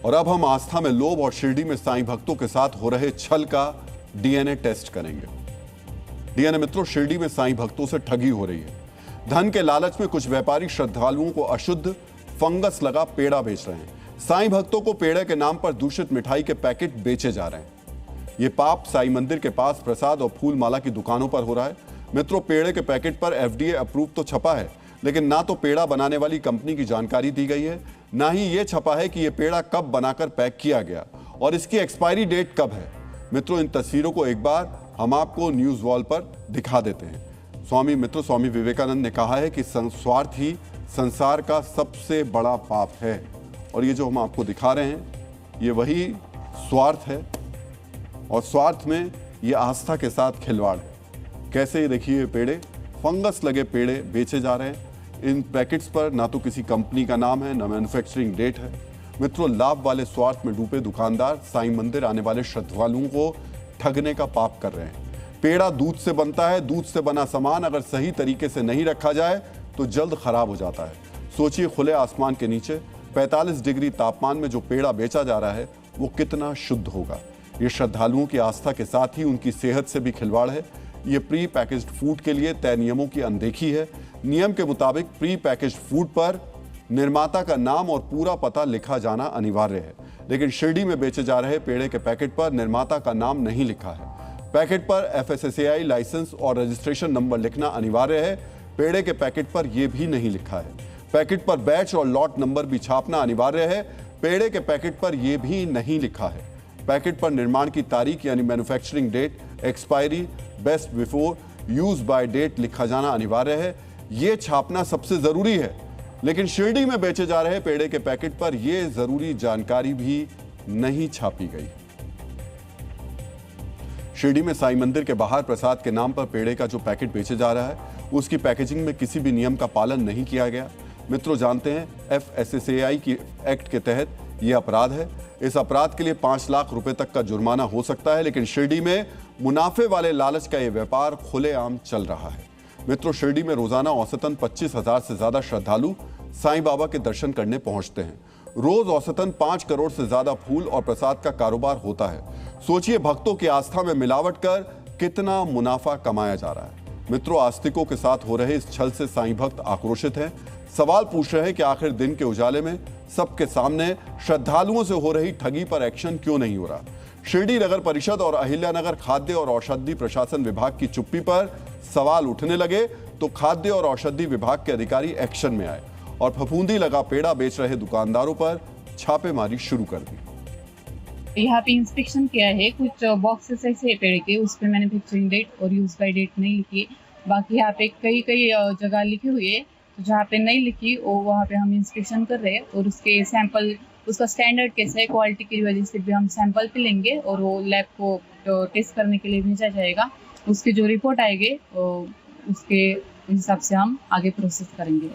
और अब हम आस्था में लोभ और शिरडी में साईं भक्तों के साथ हो रहे छल का डीएनए टेस्ट करेंगे। डीएनए मित्रों, शिरडी में साईं भक्तों से ठगी हो रही है। धन के लालच में कुछ व्यापारी श्रद्धालुओं को अशुद्ध फंगस लगा पेड़ा बेच रहे हैं। साईं भक्तों को पेड़े के नाम पर दूषित मिठाई के पैकेट बेचे जा रहे हैं। ये पाप साईं मंदिर के पास प्रसाद और फूल माला की दुकानों पर हो रहा है। मित्रों, पेड़े के पैकेट पर एफडीए अप्रूव तो छपा है, लेकिन ना तो पेड़ा बनाने वाली कंपनी की जानकारी दी गई है, ना ही ये छपा है कि यह पेड़ा कब बनाकर पैक किया गया और इसकी एक्सपायरी डेट कब है। मित्रों, इन तस्वीरों को एक बार हम आपको न्यूज वॉल पर दिखा देते हैं। स्वामी विवेकानंद ने कहा है कि स्वार्थ ही संसार का सबसे बड़ा पाप है, और ये जो हम आपको दिखा रहे हैं ये वही स्वार्थ है, और स्वार्थ में ये आस्था के साथ खिलवाड़ है। कैसे, ये देखिए, पेड़े, फंगस लगे पेड़े बेचे जा रहे हैं। इन पैकेट्स पर ना तो किसी कंपनी का नाम है, ना मैन्युफैक्चरिंग डेट है। मित्रों, लाभ वाले स्वार्थ में डूबे दुकानदार साईं मंदिर आने वाले श्रद्धालुओं को ठगने का पाप कर रहे हैं। पेड़ा दूध से बनता है, दूध से बना सामान अगर सही तरीके से नहीं रखा जाए तो जल्द खराब हो जाता है। सोचिए, खुले आसमान के नीचे 45 डिग्री तापमान में जो पेड़ा बेचा जा रहा है वो कितना शुद्ध होगा। ये श्रद्धालुओं की आस्था के साथ ही उनकी सेहत से भी खिलवाड़ है। ये प्री पैकेज्ड फूड के लिए तय नियमों की अनदेखी है। नियम के मुताबिक प्री पैकेज्ड फूड पर निर्माता का नाम और पूरा पता लिखा जाना अनिवार्य है, लेकिन शिरडी में बेचे जा रहे पेड़े के पैकेट पर निर्माता का नाम नहीं लिखा है। पैकेट पर FSSAI लाइसेंस और रजिस्ट्रेशन नंबर लिखना अनिवार्य है, पेड़े के पैकेट पर यह भी नहीं लिखा है। पैकेट पर बैच और लॉट नंबर भी छापना अनिवार्य है, पेड़े के पैकेट पर यह भी नहीं लिखा है। पैकेट पर निर्माण की तारीख यानी manufacturing date, expiry, best before use by date लिखा जाना अनिवार्य है। यह छापना सबसे जरूरी है, लेकिन शिरडी में बेचे जा रहे पेड़े के पैकेट पर यह जरूरी जानकारी भी नहीं छापी गई। शिरडी में साईं मंदिर के बाहर प्रसाद के नाम पर पेड़े का जो पैकेट बेचे जा रहा है उसकी पैकेजिंग में किसी भी नियम का पालन नहीं किया गया। मित्रों, जानते हैं FSSAI की एक्ट के तहत यह अपराध है। इस अपराध के लिए 5 लाख रुपए तक का जुर्माना हो सकता है, लेकिन शिरडी में मुनाफे वाले लालच का यह व्यापार खुलेआम चल रहा है। मित्रों, शिरडी में रोजाना औसतन 25,000 से ज्यादा श्रद्धालु साईं बाबा के दर्शन करने पहुंचते हैं। रोज औसतन 5 करोड़ से ज्यादा फूल और प्रसाद का कारोबार होता है। सोचिए, भक्तों की आस्था में मिलावट कर कितना मुनाफा कमाया जा रहा है। मित्रों, आस्तिकों के साथ हो रहे इस छल से साईं भक्त आक्रोशित हैं। सवाल पूछ रहे हैं कि आखिर दिन के उजाले में सबके सामने श्रद्धालुओं से हो रही ठगी पर एक्शन क्यों नहीं हो रहा। शिरडी नगर परिषद और अहिल्यानगर खाद्य और औषधि प्रशासन विभाग की चुप्पी पर सवाल उठने लगे तो खाद्य और औषधि विभाग के अधिकारी एक्शन में आए और फफूंदी लगा पेड़ा बेच रहे दुकानदारों पर छापेमारी शुरू कर दी। यहाँ पे इंस्पेक्शन किया है, कुछ बॉक्सेस ऐसे पेड़ के, उस पर मैन्युफैक्चरिंग डेट और यूज बाय डेट नहीं लिखी। बाकी यहाँ पे कई जगह लिखी हुई है, तो जहाँ पे नहीं लिखी वहाँ पे हम इंस्पेक्शन कर रहे हैं और उसके सैंपल, उसका स्टैंडर्ड कैसा है, क्वालिटी की वजह से भी हम सैंपल भी लेंगे और वो लैब को टेस्ट करने के लिए भेजा जाएगा। उसकी जो रिपोर्ट आएगी उसके हिसाब से हम आगे प्रोसेस करेंगे।